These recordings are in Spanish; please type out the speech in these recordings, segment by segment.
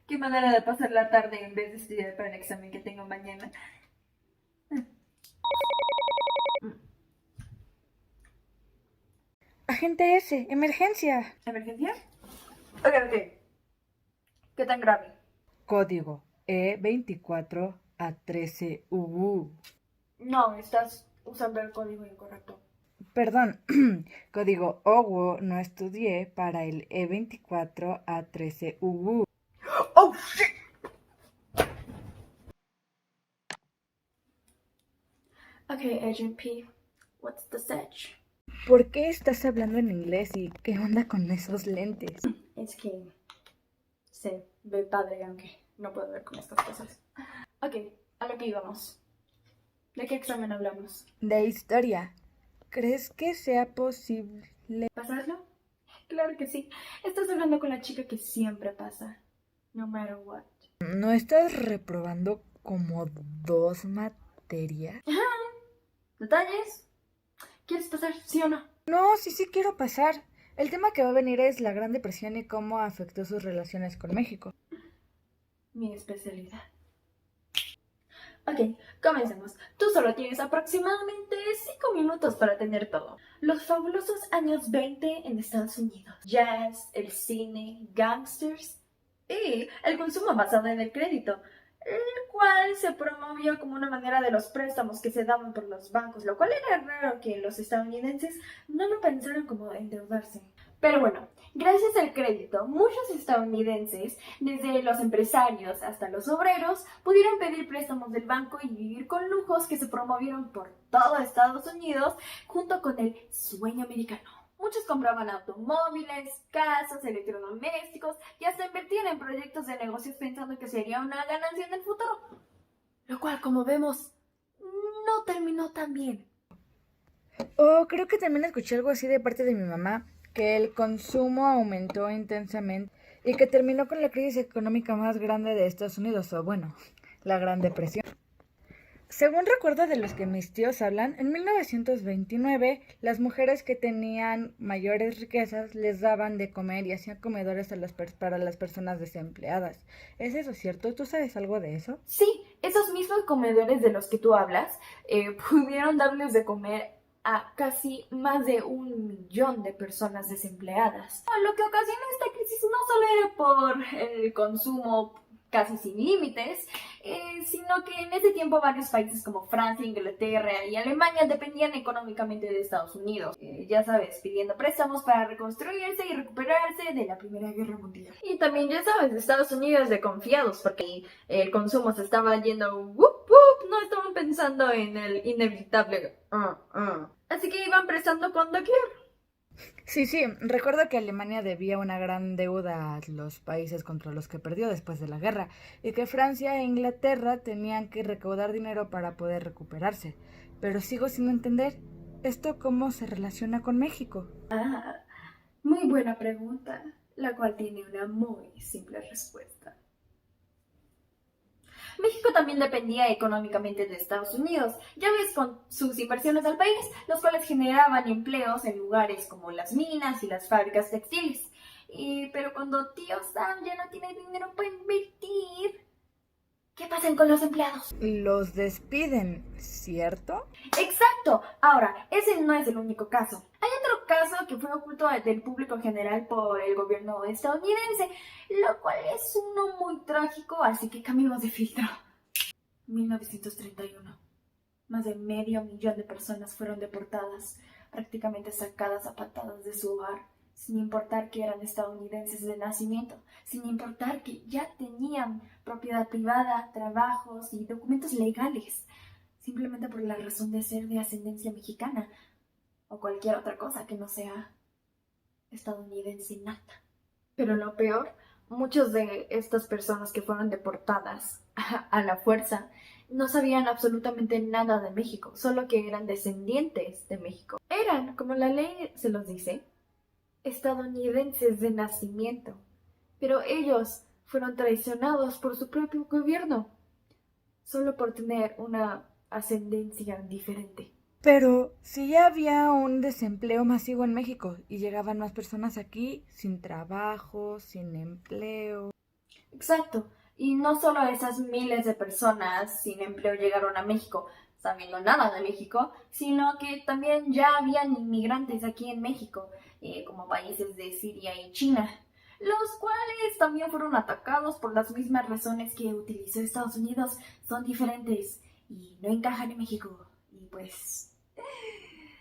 Qué manera de pasar la tarde en vez de estudiar para el examen que tengo mañana. Agente S, emergencia. ¿Emergencia? Ok, ok. ¿Qué tan grave? Código E24A13UU. No, estás usando el código incorrecto. Perdón, código OWO no estudié para el E24A13UU. ¡Oh, shit! Okay, Agent P, what's the search? ¿Por qué estás hablando en inglés y qué onda con esos lentes? Es que se ve padre, aunque no puedo ver con estas cosas. Ok, a lo que íbamos. ¿De qué examen hablamos? De historia. ¿Crees que sea posible? ¿Pasarlo? Claro que sí. Estás hablando con la chica que siempre pasa. No matter what. ¿No estás reprobando como dos materias? ¿Detalles? ¿Quieres pasar, sí o no? No, sí quiero pasar. El tema que va a venir es la Gran Depresión y cómo afectó sus relaciones con México. Mi especialidad. Ok, comencemos. Tú solo tienes aproximadamente 5 minutos para tener todo. Los fabulosos años 20 en Estados Unidos. Jazz, el cine, gangsters y el consumo basado en el crédito, el cual se promovió como una manera de los préstamos que se daban por los bancos, lo cual era raro que los estadounidenses no lo pensaran como endeudarse. Pero bueno, gracias al crédito, muchos estadounidenses, desde los empresarios hasta los obreros, pudieron pedir préstamos del banco y vivir con lujos que se promovieron por todo Estados Unidos junto con el sueño americano. Muchos compraban automóviles, casas, electrodomésticos y hasta invertían en proyectos de negocios pensando que sería una ganancia en el futuro. Lo cual, como vemos, no terminó tan bien. Oh, creo que también escuché algo así de parte de mi mamá, que el consumo aumentó intensamente y que terminó con la crisis económica más grande de Estados Unidos, o bueno, la Gran Depresión. Según recuerdo de los que mis tíos hablan, en 1929 las mujeres que tenían mayores riquezas les daban de comer y hacían comedores para las personas desempleadas. ¿Es eso cierto? ¿Tú sabes algo de eso? Sí, esos mismos comedores de los que tú hablas pudieron darles de comer a casi más de 1 millón de personas desempleadas. Lo que ocasionó esta crisis no solo era por el consumo casi sin límites, sino que en ese tiempo varios países como Francia, Inglaterra y Alemania dependían económicamente de Estados Unidos, ya sabes, pidiendo préstamos para reconstruirse y recuperarse de la Primera Guerra Mundial. Y también, ya sabes, Estados Unidos de confiados porque el consumo se estaba yendo, no estaban pensando en el inevitable. Así que iban prestando con doquier. Sí, recuerdo que Alemania debía una gran deuda a los países contra los que perdió después de la guerra y que Francia e Inglaterra tenían que recaudar dinero para poder recuperarse. Pero sigo sin entender esto cómo se relaciona con México. Ah, muy buena pregunta, la cual tiene una muy simple respuesta. México también dependía económicamente de Estados Unidos, ya ves, con sus inversiones al país, los cuales generaban empleos en lugares como las minas y las fábricas textiles. Pero cuando tío Sam ya no tiene dinero para invertir, ¿qué pasa con los empleados? Los despiden, ¿cierto? Exacto. Ahora, ese no es el único caso. Hay otro caso que fue oculto del público en general por el gobierno estadounidense, lo cual es uno muy trágico, así que cambiemos de filtro. 1931. Más de 500.000 de personas fueron deportadas, prácticamente sacadas a patadas de su hogar, sin importar que eran estadounidenses de nacimiento, sin importar que ya tenían propiedad privada, trabajos y documentos legales, simplemente por la razón de ser de ascendencia mexicana o cualquier otra cosa que no sea estadounidense nata. Pero lo peor, muchas de estas personas que fueron deportadas a la fuerza no sabían absolutamente nada de México, solo que eran descendientes de México. Eran, como la ley se los dice, estadounidenses de nacimiento, pero ellos fueron traicionados por su propio gobierno, solo por tener una ascendencia diferente. Pero si ya había un desempleo masivo en México y llegaban más personas aquí sin trabajo, sin empleo. Exacto. Y no solo esas miles de personas sin empleo llegaron a México sabiendo nada de México, sino que también ya habían inmigrantes aquí en México, como países de Siria y China, los cuales también fueron atacados por las mismas razones que utilizó Estados Unidos. Son diferentes y no encajan en México. Y pues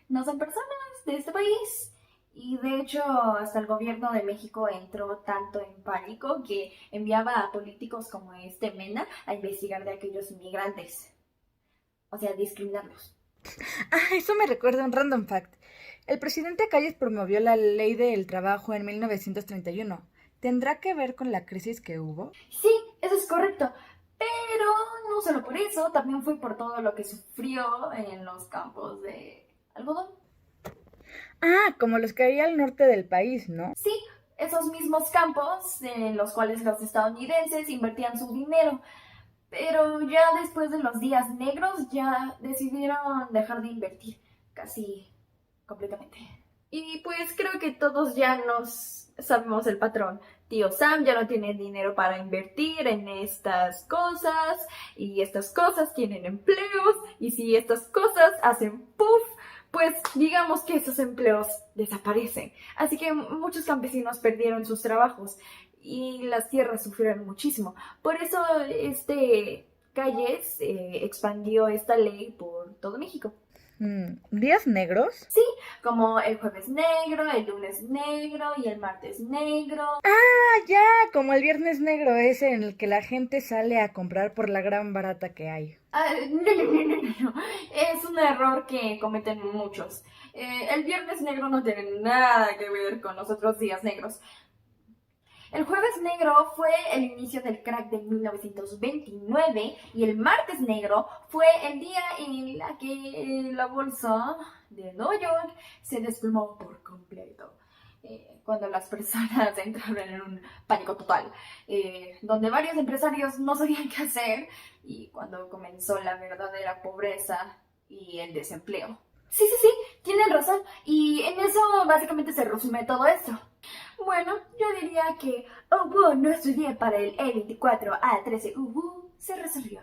no son personas de este país. Y de hecho, hasta el gobierno de México entró tanto en pánico que enviaba a políticos como este Mena a investigar de aquellos inmigrantes. O sea, discriminarlos. Ah, eso me recuerda un random fact. El presidente Calles promovió la ley del trabajo en 1931. ¿Tendrá que ver con la crisis que hubo? Sí, eso es correcto. Pero no solo por eso, también fue por todo lo que sufrió en los campos de algodón. Ah, como los que había al norte del país, ¿no? Sí, esos mismos campos en los cuales los estadounidenses invertían su dinero. Pero ya después de los días negros ya decidieron dejar de invertir casi completamente. Y pues creo que todos ya nos sabemos el patrón. Tío Sam ya no tiene dinero para invertir en estas cosas y estas cosas tienen empleos y si estas cosas hacen puff, pues digamos que esos empleos desaparecen. Así que muchos campesinos perdieron sus trabajos y las tierras sufrieron muchísimo. Por eso Calles expandió esta ley por todo México. ¿Días negros? Sí, como el jueves negro, el lunes negro y el martes negro. Ah, ya, como el viernes negro ese en el que la gente sale a comprar por la gran barata que hay. No. Es un error que cometen muchos. El viernes negro no tiene nada que ver con los otros días negros. El jueves negro fue el inicio del crack de 1929 y el martes negro fue el día en la que la bolsa de Nueva York se desplomó por completo. Cuando las personas entraron en un pánico total, donde varios empresarios no sabían qué hacer y cuando comenzó la verdadera pobreza y el desempleo. Sí, tienen razón y en eso básicamente se resume todo esto. Bueno, yo diría que no estudié para el E24A13 se resolvió.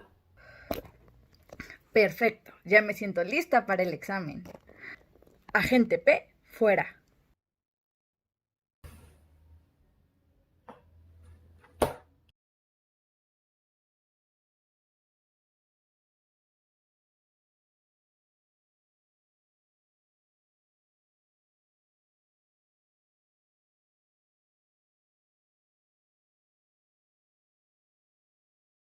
Perfecto, ya me siento lista para el examen. Agente P, fuera.